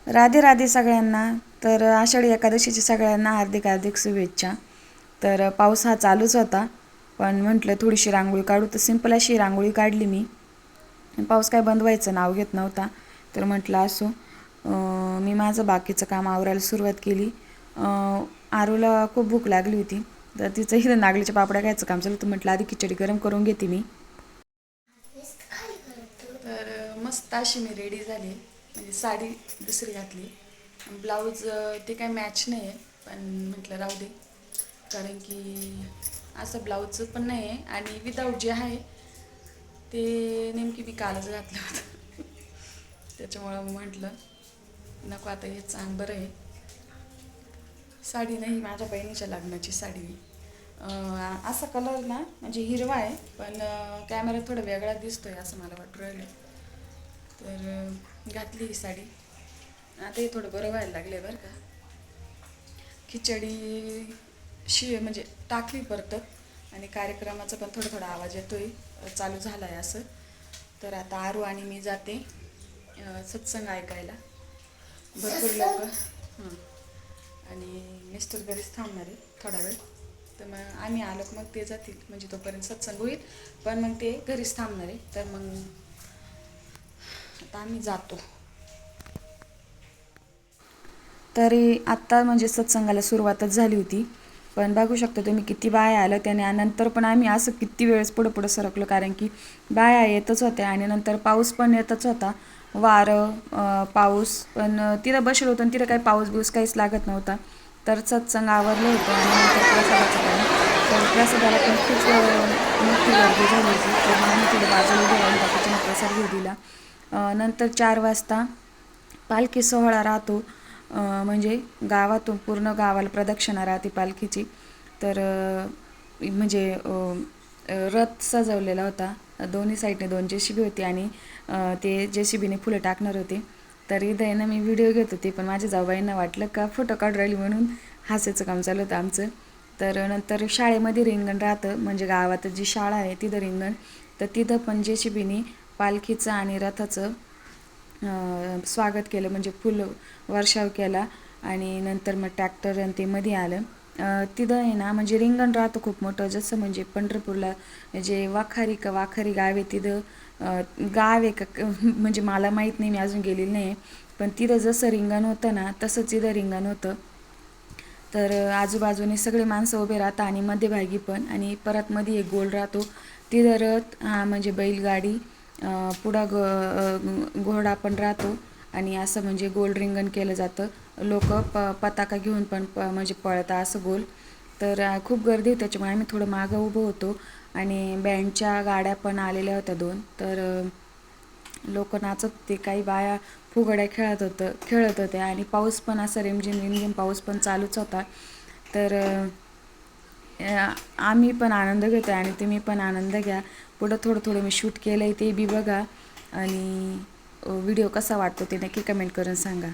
राधे राधे सगळ्यांना. तर आषाढी एकादशीची सगळ्यांना हार्दिक हार्दिक शुभेच्छा. तर पाऊस हा चालूच होता, पण म्हटलं थोडीशी रांगोळी काढू, तर सिंपल अशी रांगोळी काढली मी. पाऊस काय बंद व्हायचं नाव घेत नव्हता, तर म्हटलं असो. मी माझं बाकीचं काम आवरायला सुरुवात केली. आरूला खूप भूक लागली होती, तर तिचं इथं नागलीच्या पापड्या खायचं काम चालू होतं. म्हटलं आधी खिचडी गरम करून घेते मी. तर मस्त अशी मी रेडी झाली, म्हणजे साडी दुसरी घातली. ब्लाऊज ते काय मॅच नाही आहे, पण म्हटलं राहू दे, कारण की असं ब्लाऊजचं पण नाही आहे. आणि विदाऊट जे आहे ते नेमकी मी कालच घातलं होतं. त्याच्यामुळं म्हटलं नको, आता हे चांग बरं आहे. साडी नाही, माझ्या बहिणीच्या लग्नाची साडी. असा कलर ना म्हणजे हिरवा आहे, पण कॅमेऱ्यात थोडा वेगळा दिसतोय असं मला वाटू राहिलं. तर घातली ही साडी. आता हे थोडं बरं व्हायला लागलं बरं का. खिचडी म्हणजे टाकली परत, आणि कार्यक्रमाचा पण थोडा थोडा आवाज येतोय, चालू झाला आहे असं. तर आता आरू आणि मी जाते सत्संग ऐकायला. भरपूर लोक आणि मिस्टर घरीच थांबणार आहे थोडा वेळ. तर मग आम्ही आलो मग ते जातील, म्हणजे तोपर्यंत सत्संग होईल, पण मग ते घरीच थांबणार आहे. तर मग आता आम्ही जातो. तरी आत्ता म्हणजे सत्संगाला सुरुवातच झाली होती, पण बघू शकता तुम्ही किती बाया आल्या त्याने. नंतर पण आम्ही असं किती वेळेस पुढं पुढं सरकलो, कारण की बाया येतच होत्या आणि नंतर पाऊस पण येतच होता. वारं पाऊस पण तिथं बसलो होतं आणि तिथं काही पाऊस बिऊस काहीच लागत नव्हता. तर सत्संग आवरलं होतं आणि नंतर प्रसादाचं टाईम. तर प्रसादाला पण खूप मोठी गर्दी झाली होती, तर मग आम्ही थोडं बाजूला उभं राहून बाकीच्या प्रसाद घेऊ दिला. नंतर 4 वाजता पालखी सोहळा राहतो. म्हणजे गावातून पूर्ण गावाला प्रदक्षिणा राहते पालखीची. तर म्हणजे रथ सजवलेला होता, दोन्ही साईडने 2 JCB होती आणि ते JCBने फुलं टाकणार होते. तर इथं आहे ना मी व्हिडिओ घेत होते, पण माझ्या जाऊबाईंना वाटलं का फोटो काढून राहिली, म्हणून हास्याचं काम चालू होतं आमचं. तर नंतर शाळेमध्ये रिंगण राहतं, म्हणजे गावात जी शाळा आहे तिथं रिंगण. तर तिथं पण JCBने पालखीचं आणि रथाचं स्वागत केलं, म्हणजे फुल वर्षाव केला. आणि नंतर मग ट्रॅक्टर आणि ते मध्ये आलं. तिथं आहे ना म्हणजे रिंगण राहतं खूप मोठं, जसं म्हणजे पंढरपूरला जे वाखारी गाव आहे तिथं. गाव आहे का म्हणजे मला माहीत नाही, मी अजून गेलेली नाही. पण तिथं जसं रिंगण होतं ना तसंच तिथं रिंगण होतं. तर आजूबाजूने सगळे माणसं उभे राहतात आणि मध्यभागी पण, आणि परत मध्ये एक गोल राहतो तिथं रथ म्हणजे बैलगाडी, पुढं घोडा पण राहतो. आणि असं म्हणजे गोल रिंगण केलं जातं. लोक पताका घेऊन पण म्हणजे पळतात असं गोल. तर खूप गर्दी होती, त्याच्यामुळे आम्ही थोडं मागं उभं होतो. आणि बँडच्या गाड्या पण आलेल्या होत्या 2. तर लोक नाचत होते, काही बाया फुगड्या खेळत होत्या, आणि पाऊस पण असं रिमझिम रिमझिम पाऊस पण चालूच होता. तर आम्ही पण आनंद घेतो आणि तुम्ही पण आनंद घ्या. पुढं थोडं थोडं मी शूट केलं आहे, ते बी बघा. आणि व्हिडिओ कसा वाटतो ते नक्की कमेंट करून सांगा.